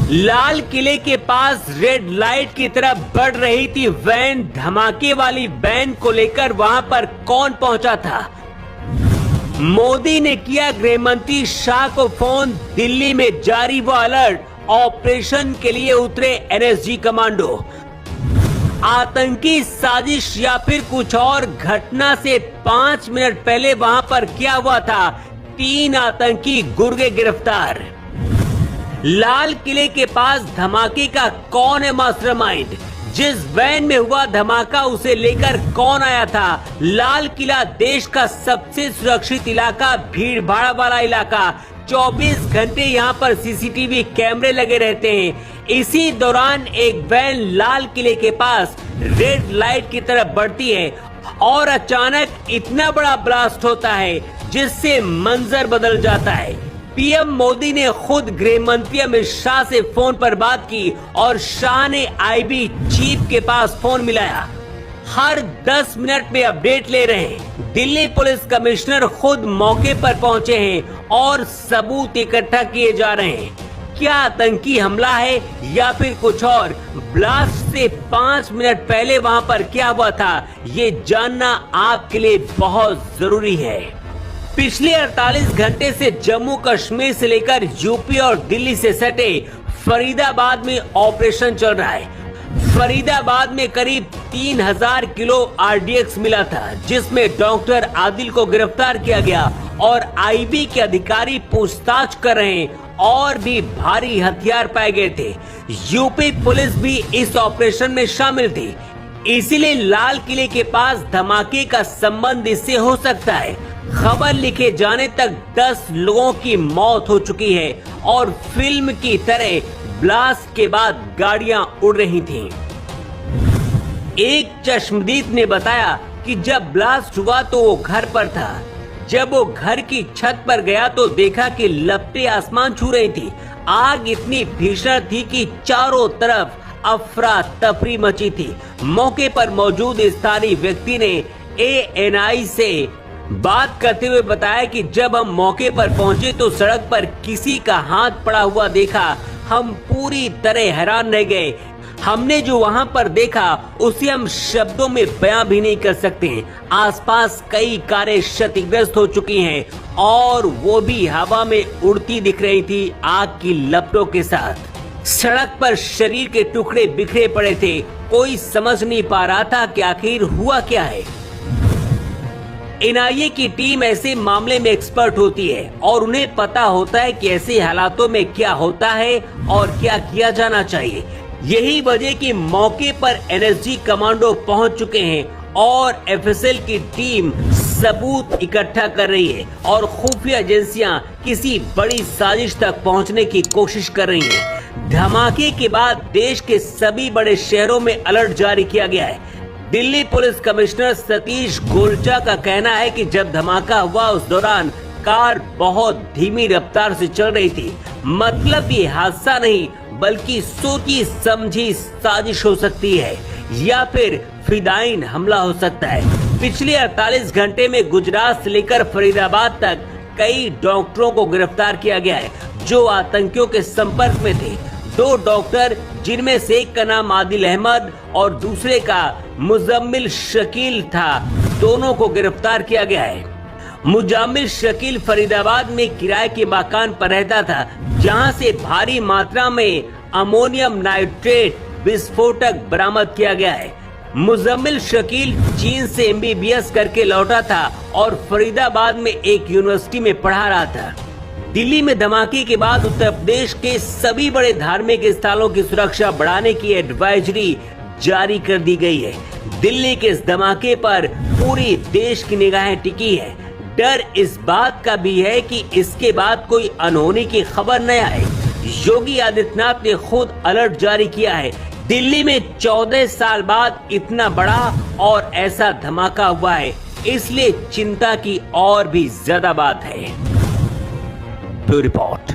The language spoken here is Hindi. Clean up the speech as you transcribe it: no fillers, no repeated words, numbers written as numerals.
लाल किले के पास रेड लाइट की तरफ बढ़ रही थी वैन। धमाके वाली वैन को लेकर वहां पर कौन पहुंचा था? मोदी ने किया गृह मंत्री शाह को फोन। दिल्ली में जारी वो अलर्ट, ऑपरेशन के लिए उतरे एनएसजी कमांडो। आतंकी साजिश या फिर कुछ और? घटना से 5 मिनट पहले वहां पर क्या हुआ था? 3 आतंकी गुर्गे गिरफ्तार। लाल किले के पास धमाके का कौन है मास्टरमाइंड? जिस वैन में हुआ धमाका उसे लेकर कौन आया था? लाल किला देश का सबसे सुरक्षित इलाका, भीड़ भाड़ वाला इलाका। 24 घंटे यहाँ पर सीसीटीवी कैमरे लगे रहते हैं। इसी दौरान एक वैन लाल किले के पास रेड लाइट की तरफ बढ़ती है और अचानक इतना बड़ा ब्लास्ट होता है जिससे मंजर बदल जाता है। पीएम मोदी ने खुद गृह मंत्री अमित शाह से फोन पर बात की और शाह ने आईबी चीफ के पास फोन मिलाया। हर 10 मिनट में अपडेट ले रहे हैं। दिल्ली पुलिस कमिश्नर खुद मौके पर पहुंचे हैं और सबूत इकट्ठा किए जा रहे हैं। क्या आतंकी हमला है या फिर कुछ और? ब्लास्ट से 5 मिनट पहले वहां पर क्या हुआ था, ये जानना आपके लिए बहुत जरूरी है। पिछले 48 घंटे से जम्मू कश्मीर से लेकर यूपी और दिल्ली से सटे फरीदाबाद में ऑपरेशन चल रहा है। फरीदाबाद में करीब 3000 किलो आरडीएक्स मिला था, जिसमें डॉक्टर आदिल को गिरफ्तार किया गया और आईबी के अधिकारी पूछताछ कर रहे हैं। और भी भारी हथियार पाए गए थे। यूपी पुलिस भी इस ऑपरेशन में शामिल थी। इसीलिए लाल किले के पास धमाके का संबंध इससे हो सकता है। खबर लिखे जाने तक 10 लोगों की मौत हो चुकी है और फिल्म की तरह ब्लास्ट के बाद गाड़ियां उड़ रही थीं। एक चश्मदीद ने बताया कि जब ब्लास्ट हुआ तो वो घर पर था। जब वो घर की छत पर गया तो देखा कि लपटें आसमान छू रही थी। आग इतनी भीषण थी कि चारों तरफ अफरा तफरी मची थी। मौके पर मौजूद स्थानीय व्यक्ति ने ANI से बात करते हुए बताया कि जब हम मौके पर पहुंचे तो सड़क पर किसी का हाथ पड़ा हुआ देखा। हम पूरी तरह हैरान रह गए। हमने जो वहां पर देखा उसे हम शब्दों में बयां भी नहीं कर सकते। आसपास कई कारें क्षतिग्रस्त हो चुकी हैं और वो भी हवा में उड़ती दिख रही थी आग की लपटों के साथ। सड़क पर शरीर के टुकड़े बिखरे पड़े थे। कोई समझ नहीं पा रहा था कि आखिर हुआ क्या है। NIA की टीम ऐसे मामले में एक्सपर्ट होती है और उन्हें पता होता है कि ऐसे हालातों में क्या होता है और क्या किया जाना चाहिए। यही वजह कि मौके पर NSG कमांडो पहुंच चुके हैं और FSL की टीम सबूत इकट्ठा कर रही है और खुफिया एजेंसियां किसी बड़ी साजिश तक पहुंचने की कोशिश कर रही हैं। धमाके के बाद देश के सभी बड़े शहरों में अलर्ट जारी किया गया है। दिल्ली पुलिस कमिश्नर सतीश गोलचा का कहना है कि जब धमाका हुआ उस दौरान कार बहुत धीमी रफ्तार से चल रही थी। मतलब ये हादसा नहीं बल्कि सोची समझी साजिश हो सकती है या फिर फिदायीन हमला हो सकता है। पिछले 48 घंटे में गुजरात से लेकर फरीदाबाद तक कई डॉक्टरों को गिरफ्तार किया गया है जो आतंकियों के संपर्क में थे। 2 डॉक्टर, जिनमें से एक का नाम आदिल अहमद और दूसरे का मुजम्मिल शकील था, दोनों को गिरफ्तार किया गया है। मुजम्मिल शकील फरीदाबाद में किराए के मकान पर रहता था, जहां से भारी मात्रा में अमोनियम नाइट्रेट विस्फोटक बरामद किया गया है। मुजम्मिल शकील चीन से MBBS करके लौटा था और फरीदाबाद में एक यूनिवर्सिटी में पढ़ा रहा था। दिल्ली में धमाके के बाद उत्तर प्रदेश के सभी बड़े धार्मिक स्थलों की सुरक्षा बढ़ाने की एडवाइजरी जारी कर दी गई है। दिल्ली के इस धमाके पर पूरी देश की निगाहें टिकी है। डर इस बात का भी है कि इसके बाद कोई अनहोनी की खबर न आए। योगी आदित्यनाथ ने खुद अलर्ट जारी किया है। दिल्ली में 14 साल बाद इतना बड़ा और ऐसा धमाका हुआ है, इसलिए चिंता की और भी ज्यादा बात है। Bureau report.